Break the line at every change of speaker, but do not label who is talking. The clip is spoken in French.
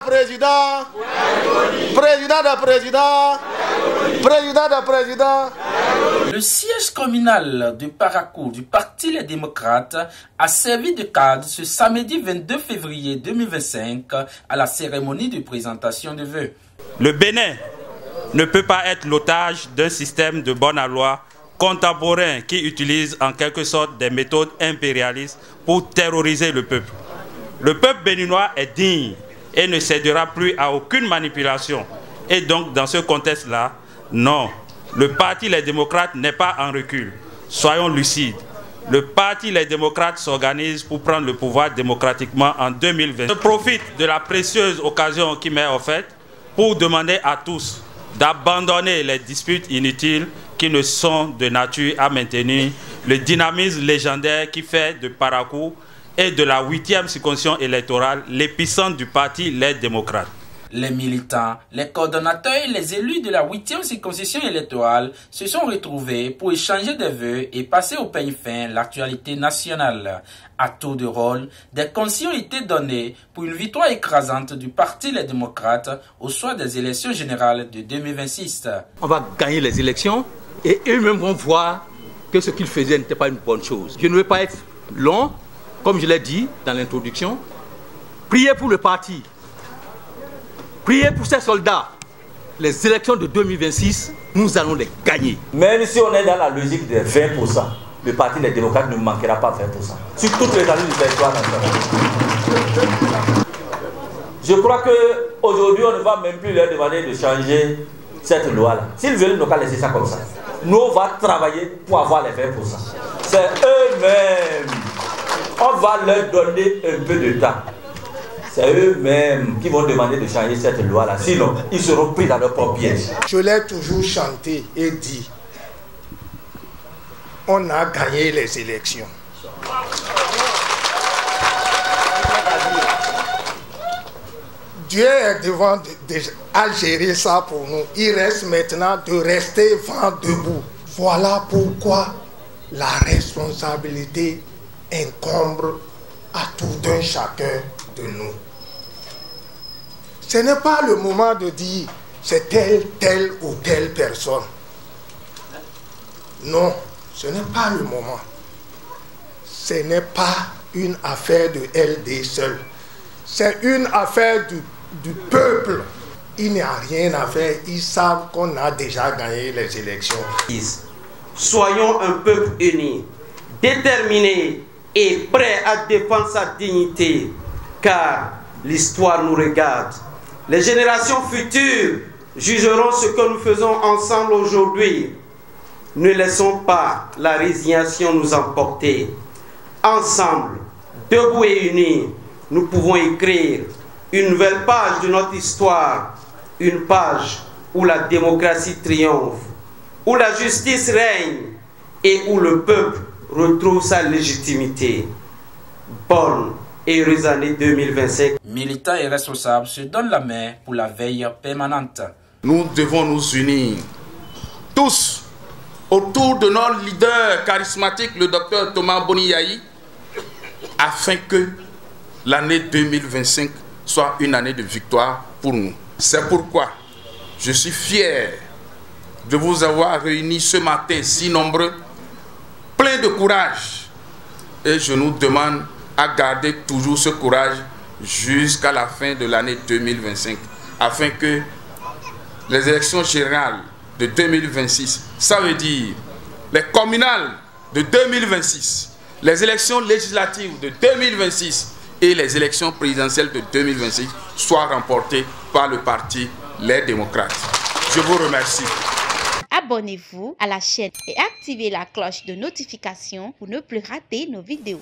Président, président de président, président de président.
Le siège communal de Parakou du Parti Les Démocrates a servi de cadre ce samedi 22 février 2025 à la cérémonie de présentation de vœux.
Le Bénin ne peut pas être l'otage d'un système de bonne loi contemporain qui utilise en quelque sorte des méthodes impérialistes pour terroriser le peuple. Le peuple béninois est digne et ne cédera plus à aucune manipulation. Et donc, dans ce contexte-là, non, le Parti Les Démocrates n'est pas en recul. Soyons lucides. Le Parti Les Démocrates s'organise pour prendre le pouvoir démocratiquement en 2020. Je profite de la précieuse occasion qui m'est offerte pour demander à tous d'abandonner les disputes inutiles qui ne sont de nature à maintenir le dynamisme légendaire qui fait de Parakou et de la 8e circonscription électorale l'épicentre du Parti Les Démocrates.
Les militants, les coordonnateurs et les élus de la 8e circonscription électorale se sont retrouvés pour échanger des vœux et passer au peigne fin l'actualité nationale. À tour de rôle, des consignes ont été données pour une victoire écrasante du Parti Les Démocrates au soir des élections générales de 2026.
On va gagner les élections et eux-mêmes vont voir que ce qu'ils faisaient n'était pas une bonne chose. Je ne veux pas être long, comme je l'ai dit dans l'introduction. Priez pour le parti. Priez pour ces soldats. Les élections de 2026, nous allons les gagner.
Même si on est dans la logique des 20%, le Parti Les Démocrates ne manquera pas 20%. Sur toutes les années du territoire national. Je crois qu'aujourd'hui, on ne va même plus leur demander de changer cette loi-là. S'ils veulent, nous allons laisser ça comme ça. Nous, on va travailler pour avoir les 20%. C'est eux-mêmes. On va leur donner un peu de temps. C'est eux-mêmes qui vont demander de changer cette loi-là. Sinon, ils seront pris dans leur propre piège.
Je l'ai toujours chanté et dit, on a gagné les élections. Dieu est devant à gérer ça pour nous. Il reste maintenant de rester vent debout. Voilà pourquoi la responsabilité incombe à tout un chacun de nous. Ce n'est pas le moment de dire c'est telle ou telle personne. Non, ce n'est pas le moment. Ce n'est pas une affaire de LD seul. C'est une affaire du peuple. Il n'y a rien à faire. Ils savent qu'on a déjà gagné les élections.
Soyons un peuple uni, déterminé et prêt à défendre sa dignité, car l'histoire nous regarde. Les générations futures jugeront ce que nous faisons ensemble aujourd'hui. Ne laissons pas la résignation nous emporter. Ensemble, debout et unis, nous pouvons écrire une nouvelle page de notre histoire, une page où la démocratie triomphe, où la justice règne et où le peuple retrouve sa légitimité. Bonne et heureuse année 2025.
Militants et responsables se donnent la main pour la veille permanente.
Nous devons nous unir tous autour de notre leader charismatique, le docteur Thomas Boniyayi, afin que l'année 2025 soit une année de victoire pour nous. C'est pourquoi je suis fier de vous avoir réunis ce matin si nombreux, plein de courage. Et je nous demande à garder toujours ce courage jusqu'à la fin de l'année 2025, afin que les élections générales de 2026, ça veut dire les communales de 2026, les élections législatives de 2026 et les élections présidentielles de 2026 soient remportées par le Parti Les Démocrates. Je vous remercie.
Abonnez-vous à la chaîne et activez la cloche de notification pour ne plus rater nos vidéos.